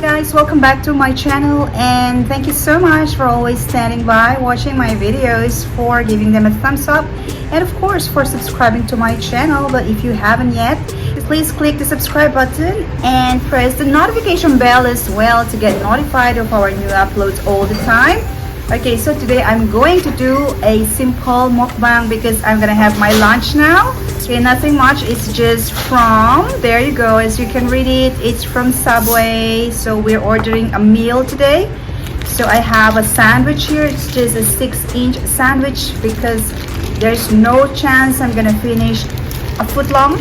guys, welcome back to my channel, and thank you so much for always standing by, watching my videos, for giving them a thumbs up, and of course for subscribing to my channel. But if you haven't yet, please click the subscribe button and press the notification bell as well to get notified of our new uploads all the time. Okay, so today I'm going to do a simple mukbang because I'm gonna have my lunch now. Okay, nothing much. It's just from, there you go, as you can read it, it's from Subway. So we're ordering a meal today. So I have a sandwich here. It's just a 6-inch sandwich because there's no chance I'm gonna finish a foot long.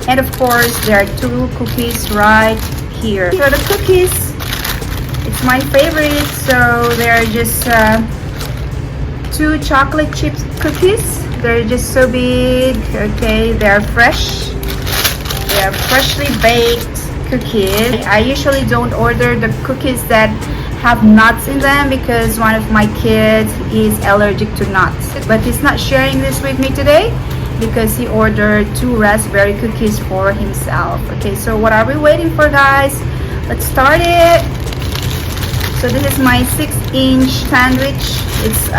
And of course there are 2 cookies right here. Here are the cookies. It's my favorite. So they're just 2 chocolate chip cookies. They're just so big. Okay, they're fresh. They're freshly baked cookies. I usually don't order the cookies that have nuts in them because one of my kids is allergic to nuts. But he's not sharing this with me today because he ordered 2 raspberry cookies for himself. Okay, so what are we waiting for, guys? Let's start it. So this is my 6-inch sandwich. It's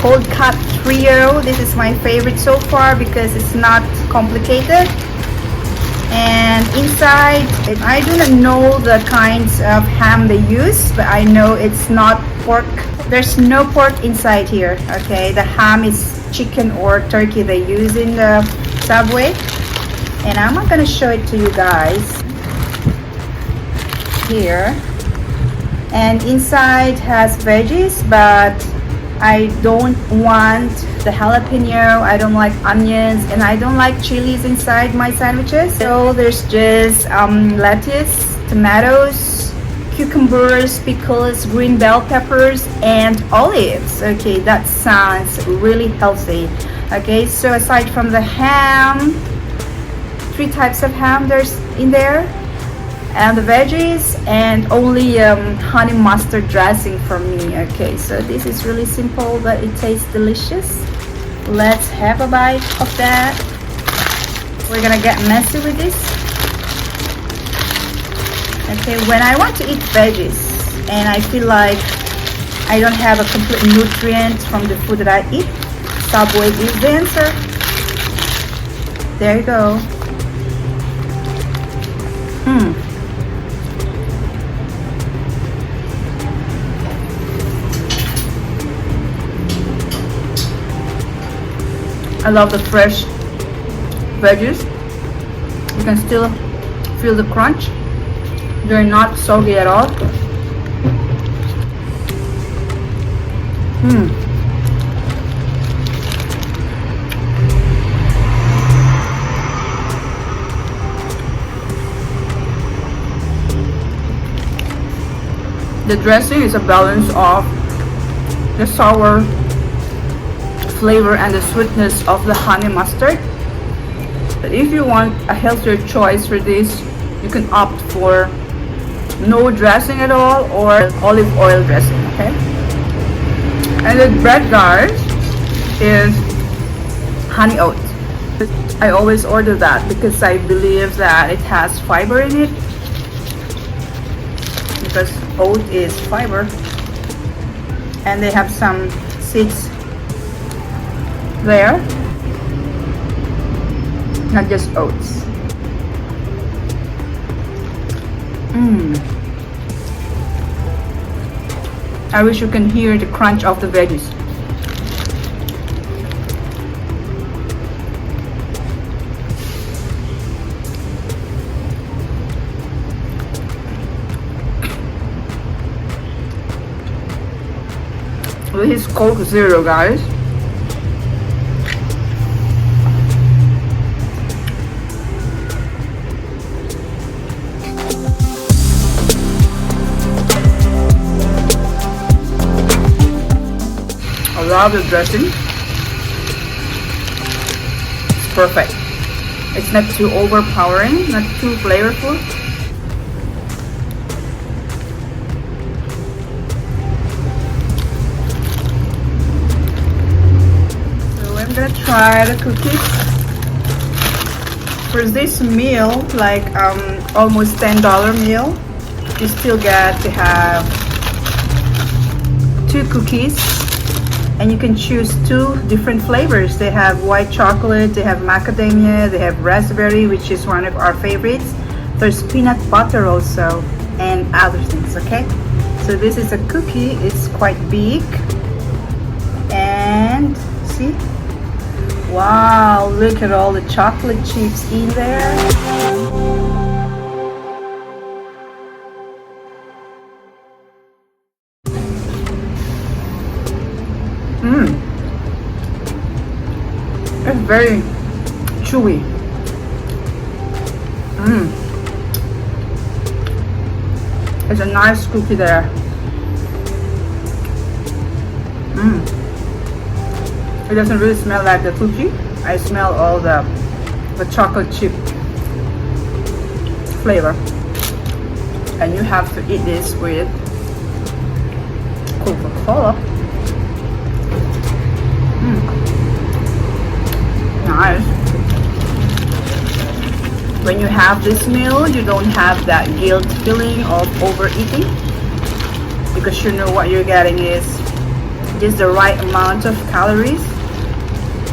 cold cut trio. This is my favorite so far because it's not complicated. And inside, I do not know the kinds of ham they use, but I know it's not pork. There's no pork inside here. Okay, the ham is chicken or turkey they use in the Subway. And I'm not gonna show it to you guys here. And inside has veggies, but I don't want the jalapeno, I don't like onions, and I don't like chilies inside my sandwiches. So there's just lettuce, tomatoes, cucumbers, pickles, green bell peppers, and olives. Okay, that sounds really healthy. Okay, so aside from the ham, 3 types of ham there's in there, and the veggies, and only honey mustard dressing for me. Okay, so this is really simple, but it tastes delicious. Let's have a bite of that. We're gonna get messy with this. Okay, when I want to eat veggies and I feel like I don't have a complete nutrient from the food that I eat, Subway is the answer. There you go. I love the fresh veggies. You can still feel the crunch. They're not soggy at all. The dressing is a balance of the sour flavor and the sweetness of the honey mustard. But if you want a healthier choice for this, you can opt for no dressing at all or olive oil dressing. Okay, and the bread, guys, is honey oat. I always order that because I believe that it has fiber in it, because oat is fiber, and they have some seeds there, not just oats. I wish you can hear the crunch of the veggies. This is Coke Zero, guys. I love the dressing. It's perfect. It's not too overpowering, not too flavorful. So I'm gonna try the cookies. For this meal, like almost $10 meal, you still get to have 2 cookies, and you can choose 2 different flavors. They have white chocolate, they have macadamia, they have raspberry, which is one of our favorites. There's peanut butter also, and other things. Okay, so this is a cookie. It's quite big, and see, wow, look at all the chocolate chips in there. It's very chewy. It's a nice cookie there. It doesn't really smell like the cookie. I smell all the chocolate chip flavor. And you have to eat this with Coca-Cola. Nice. When you have this meal, you don't have that guilt feeling of overeating, because you know what you're getting is just the right amount of calories.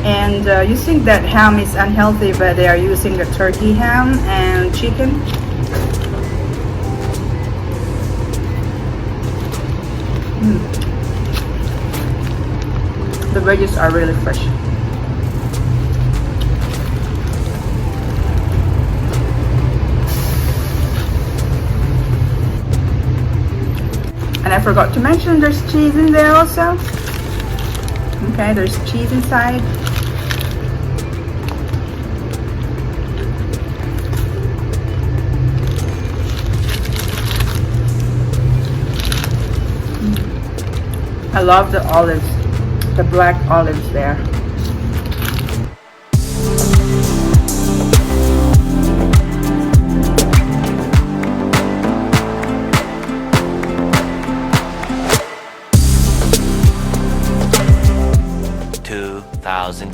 And you think that ham is unhealthy, but they are using the turkey ham and chicken. The veggies are really fresh. And I forgot to mention there's cheese in there also. Okay, there's cheese inside. I love the olives, the black olives there.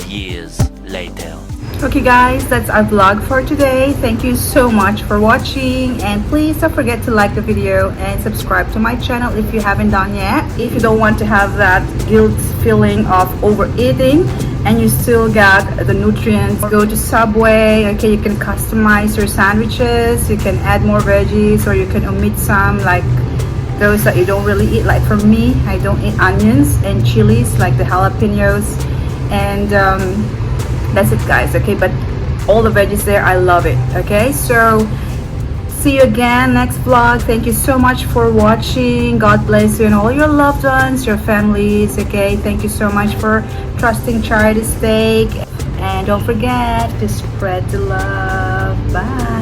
Years later. Okay guys, that's our vlog for today. Thank you so much for watching, and please don't forget to like the video and subscribe to my channel if you haven't done yet. If you don't want to have that guilt feeling of overeating and you still got the nutrients, go to Subway. Okay, you can customize your sandwiches, you can add more veggies, or you can omit some, like those that you don't really eat. Like for me, I don't eat onions and chilies, like the jalapenos, and that's it guys. Okay, but all the veggies there, I love it. Okay, so see you again next vlog. Thank you so much for watching. God bless you and all your loved ones, your families. Okay, thank you so much for trusting Charity Steak, and don't forget to spread the love. Bye.